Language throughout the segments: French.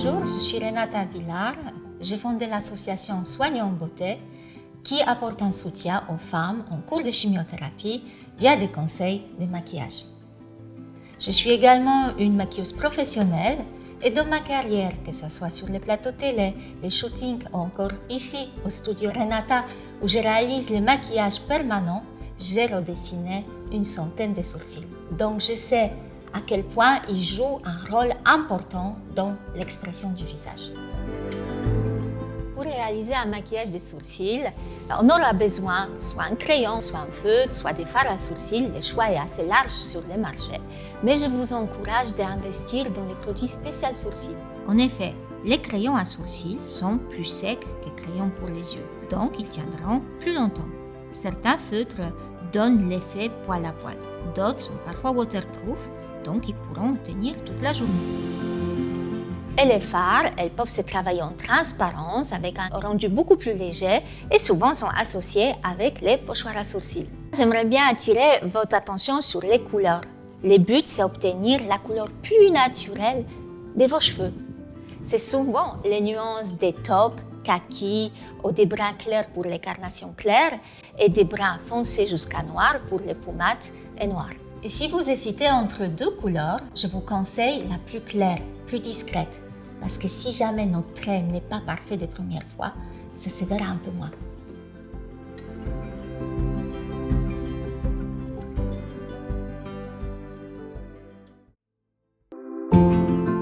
Bonjour, je suis Renata Villard. J'ai fondé l'association Soignons Beauté qui apporte un soutien aux femmes en cours de chimiothérapie via des conseils de maquillage. Je suis également une maquilleuse professionnelle et dans ma carrière, que ce soit sur les plateaux télé, les shootings ou encore ici au studio Renata où je réalise le maquillage permanent, j'ai redessiné une centaine de sourcils. Donc je sais à quel point ils jouent un rôle important dans l'expression du visage. Pour réaliser un maquillage de sourcils, on aura besoin soit un crayon, soit un feutre, soit des fards à sourcils. Le choix est assez large sur le marché, mais je vous encourage d'investir dans les produits spéciaux sourcils. En effet, les crayons à sourcils sont plus secs que les crayons pour les yeux, donc ils tiendront plus longtemps. Certains feutres donnent l'effet poil à poil, d'autres sont parfois waterproof, donc ils pourront tenir toute la journée. Et les fards, elles peuvent se travailler en transparence avec un rendu beaucoup plus léger et souvent sont associés avec les pochoirs à sourcils. J'aimerais bien attirer votre attention sur les couleurs. Le but, c'est obtenir la couleur plus naturelle de vos cheveux. C'est souvent les nuances des taupes, kaki ou des bruns clairs pour les carnations claires et des bruns foncés jusqu'à noir pour les pommades et noirs. Et si vous hésitez entre deux couleurs, je vous conseille la plus claire, plus discrète. Parce que si jamais notre trait n'est pas parfait des premières fois, ça se verra un peu moins.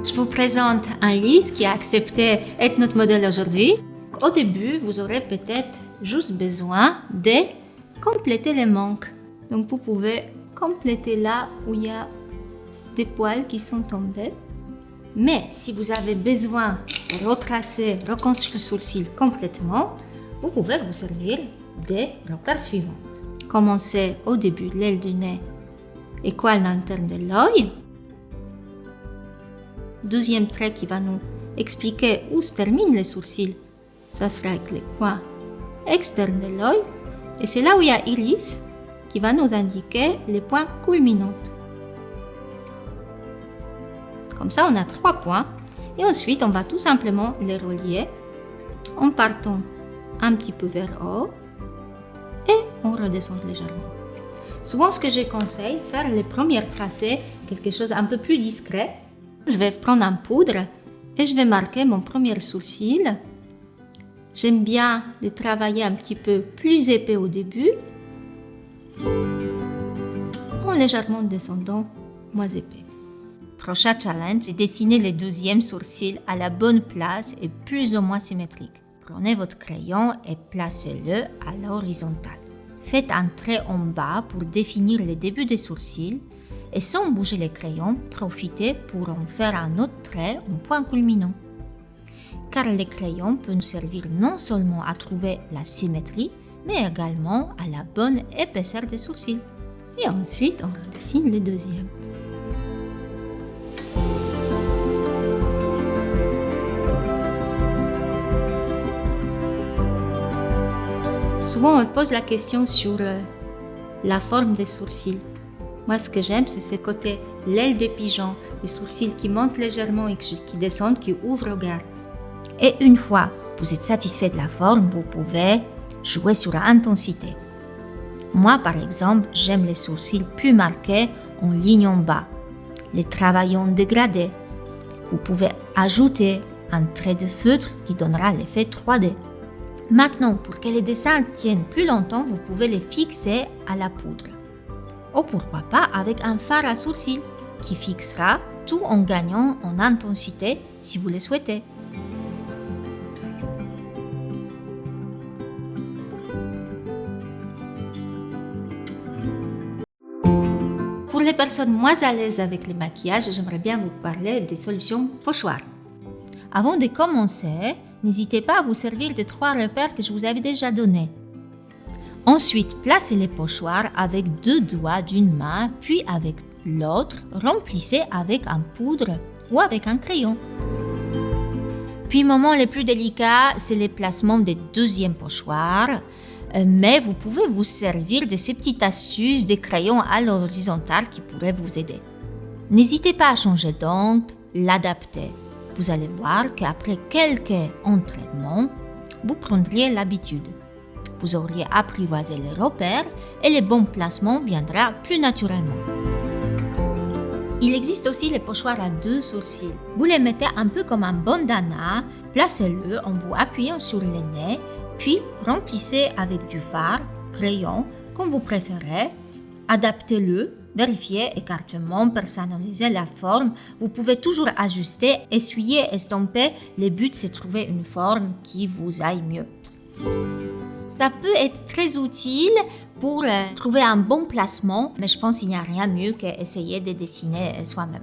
Je vous présente Alice qui a accepté d'être notre modèle aujourd'hui. Au début, vous aurez peut-être juste besoin de compléter les manques. Donc vous pouvez compléter là où il y a des poils qui sont tombés. Mais si vous avez besoin de retracer, reconstruire le sourcil complètement, vous pouvez vous servir des repères suivants. Commencez au début de l'aile du nez et coin interne de l'œil. Deuxième trait qui va nous expliquer où se terminent les sourcils, ça sera avec les coins externes de l'œil. Et c'est là où il y a l'iris qui va nous indiquer les points culminants. Comme ça, on a 3 points. Et ensuite, on va tout simplement les relier en partant un petit peu vers haut et on redescend légèrement. Souvent, ce que je conseille, faire les premiers tracés, quelque chose un peu plus discret. Je vais prendre un poudre et je vais marquer mon premier sourcil. J'aime bien le travailler un petit peu plus épais au début, en légèrement descendant moins épais. Prochain challenge est dessiner le deuxième sourcil à la bonne place et plus ou moins symétrique. Prenez votre crayon et placez-le à l'horizontale. Faites un trait en bas pour définir le début des sourcils et sans bouger les crayons, profitez pour en faire un autre trait en point culminant. Car les crayons peuvent nous servir non seulement à trouver la symétrie, mais également à la bonne épaisseur des sourcils. Et ensuite, on redessine le deuxième. Souvent, on me pose la question sur la forme des sourcils. Moi, ce que j'aime, c'est ce côté l'aile de pigeon, les sourcils qui montent légèrement et qui descendent, qui ouvrent le regard. Et une fois que vous êtes satisfait de la forme, vous pouvez jouer sur l'intensité. Moi, par exemple, j'aime les sourcils plus marqués en ligne en bas, les travailler en dégradé. Vous pouvez ajouter un trait de feutre qui donnera l'effet 3D. Maintenant, pour que les dessins tiennent plus longtemps, vous pouvez les fixer à la poudre. Ou pourquoi pas avec un fard à sourcils qui fixera tout en gagnant en intensité si vous le souhaitez. Pour les personnes moins à l'aise avec le maquillage, j'aimerais bien vous parler des solutions pochoirs. Avant de commencer, n'hésitez pas à vous servir des 3 repères que je vous avais déjà donnés. Ensuite, placez les pochoirs avec 2 doigts d'une main, puis avec l'autre, remplissez avec un poudre ou avec un crayon. Puis, le moment le plus délicat, c'est le placement des deuxièmes pochoirs. Mais vous pouvez vous servir de ces petites astuces des crayons à l'horizontale qui pourraient vous aider. N'hésitez pas à changer d'angle, l'adapter. vous allez voir qu'après quelques entraînements, vous prendriez l'habitude. Vous auriez apprivoisé les repères et le bon placement viendra plus naturellement. Il existe aussi les pochoirs à 2 sourcils. Vous les mettez un peu comme un bandana, placez-le en vous appuyant sur le nez, puis remplissez avec du fard, crayon, comme vous préférez. Adaptez-le, vérifiez écartement, personnalisez la forme. Vous pouvez toujours ajuster, essuyer, estomper. Le but, c'est de trouver une forme qui vous aille mieux. Ça peut être très utile pour trouver un bon placement, mais je pense qu'il n'y a rien mieux qu'essayer de dessiner soi-même.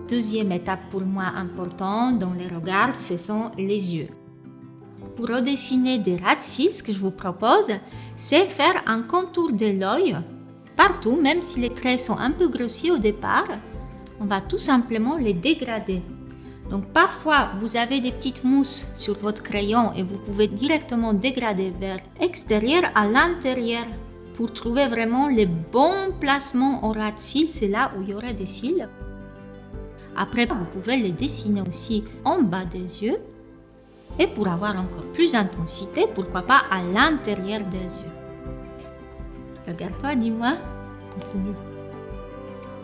Deuxième étape pour moi importante dans les regards, ce sont les yeux. Pour redessiner des ras de cils, ce que je vous propose, c'est faire un contour de l'œil partout, même si les traits sont un peu grossis au départ. On va tout simplement les dégrader. Donc parfois, vous avez des petites mousses sur votre crayon et vous pouvez directement dégrader vers l'extérieur à l'intérieur pour trouver vraiment le bon placement au ras de cils. C'est là où il y aura des cils. Après, vous pouvez les dessiner aussi en bas des yeux. Et pour avoir encore plus d'intensité, pourquoi pas à l'intérieur des yeux. Regarde-toi, dis-moi. C'est mieux.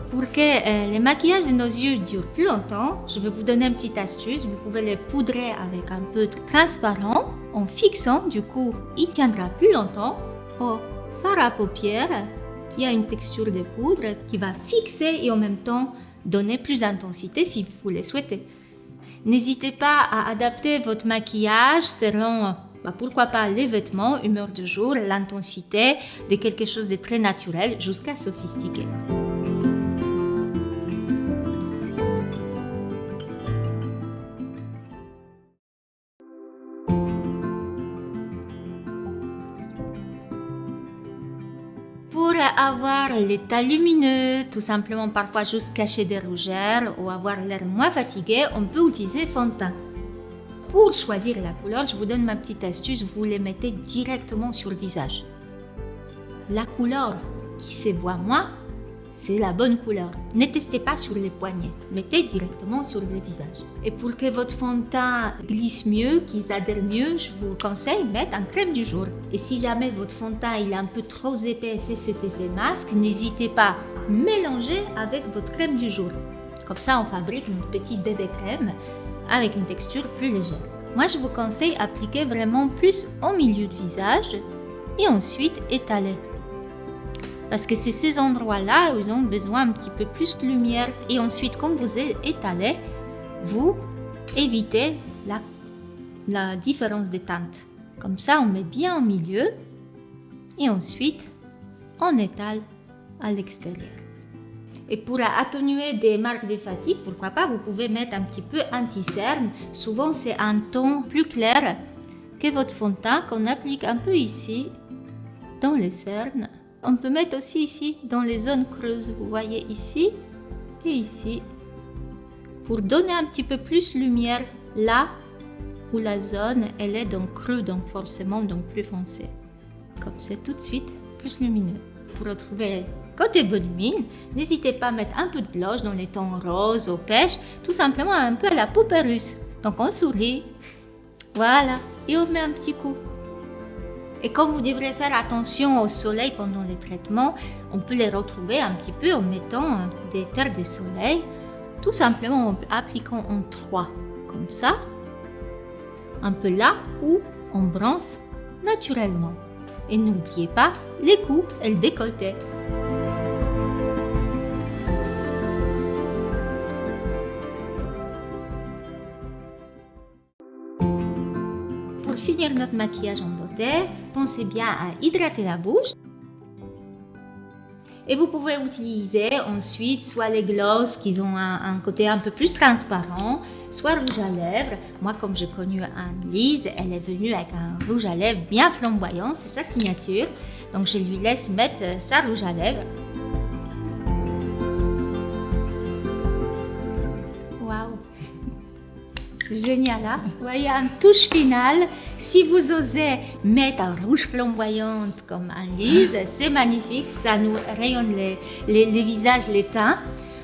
Pour que le maquillage de nos yeux dure plus longtemps, je vais vous donner une petite astuce. Vous pouvez les poudrer avec un peu de transparent en fixant. Du coup, il tiendra plus longtemps. Au fard à paupières, qui a une texture de poudre qui va fixer et en même temps donner plus d'intensité si vous le souhaitez. N'hésitez pas à adapter votre maquillage selon, pourquoi pas, les vêtements, humeur du jour, l'intensité, de quelque chose de très naturel jusqu'à sophistiqué. Pour avoir l'état lumineux, tout simplement parfois juste cacher des rougeurs ou avoir l'air moins fatigué, on peut utiliser fond de teint. Pour choisir la couleur, je vous donne ma petite astuce, vous les mettez directement sur le visage. La couleur qui se voit moins, c'est la bonne couleur. Ne testez pas sur les poignets, mettez directement sur le visage. Et pour que votre fond de teint glisse mieux, qu'il adhère mieux, je vous conseille de mettre en crème du jour. Et si jamais votre fond de teint il est un peu trop épais et fait cet effet masque, n'hésitez pas à mélanger avec votre crème du jour. Comme ça, on fabrique une petite bébé crème avec une texture plus légère. Moi, je vous conseille d'appliquer vraiment plus au milieu du visage et ensuite étaler. Parce que c'est ces endroits-là où ils ont besoin un petit peu plus de lumière. Et ensuite, comme vous étalez, vous évitez la différence de teinte. Comme ça, on met bien au milieu et ensuite, on étale à l'extérieur. Et pour atténuer des marques de fatigue, pourquoi pas, vous pouvez mettre un petit peu anti-cerne. Souvent, c'est un ton plus clair que votre fond de teint qu'on applique un peu ici, dans les cernes. On peut mettre aussi ici, dans les zones creuses, vous voyez ici et ici, pour donner un petit peu plus de lumière là où la zone, elle est donc creux, donc forcément donc plus foncée. Comme c'est tout de suite plus lumineux. Pour retrouver côté bonne mine, n'hésitez pas à mettre un peu de blush dans les tons roses, aux pêches, tout simplement un peu à la poupée russe. Donc on sourit, voilà, et on met un petit coup. Et comme vous devrez faire attention au soleil pendant les traitements, on peut les retrouver un petit peu en mettant des terres de soleil, tout simplement en appliquant en 3, comme ça, un peu là où on bronze naturellement. Et n'oubliez pas les coups et le décolleté. Pour finir notre maquillage en beauté, pensez bien à hydrater la bouche. Et vous pouvez utiliser ensuite soit les glosses qui ont un côté un peu plus transparent, soit rouge à lèvres. Moi, comme j'ai connu Anne-Lise, elle est venue avec un rouge à lèvres bien flamboyant, c'est sa signature. Donc je lui laisse mettre sa rouge à lèvres. Waouh, C'est génial, hein? Vous voyez, un touche finale. Si vous osez mettre un rouge flamboyant comme Anne-Lise, c'est magnifique. Ça nous rayonne les visages, les teints.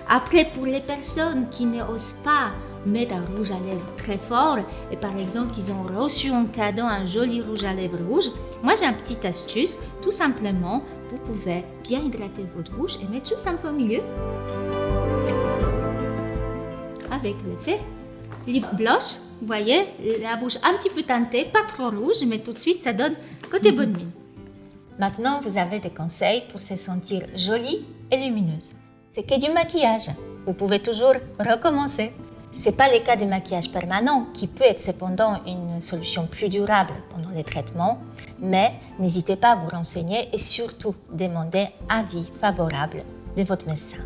Après, pour les personnes qui n'osent pas mettre un rouge à lèvres très fort, et par exemple, ils ont reçu en cadeau un joli rouge à lèvres rouge, moi j'ai une petite astuce. Tout simplement, vous pouvez bien hydrater votre bouche et mettre juste un peu au milieu. Avec l'effet lip blush, vous voyez, la bouche un petit peu teintée, pas trop rouge, mais tout de suite ça donne côté bonne mine. Maintenant, vous avez des conseils pour se sentir jolie et lumineuse. C'est que du maquillage. Vous pouvez toujours recommencer. Ce n'est pas le cas du maquillage permanent, qui peut être cependant une solution plus durable pendant les traitements, mais n'hésitez pas à vous renseigner et surtout demander avis favorable de votre médecin.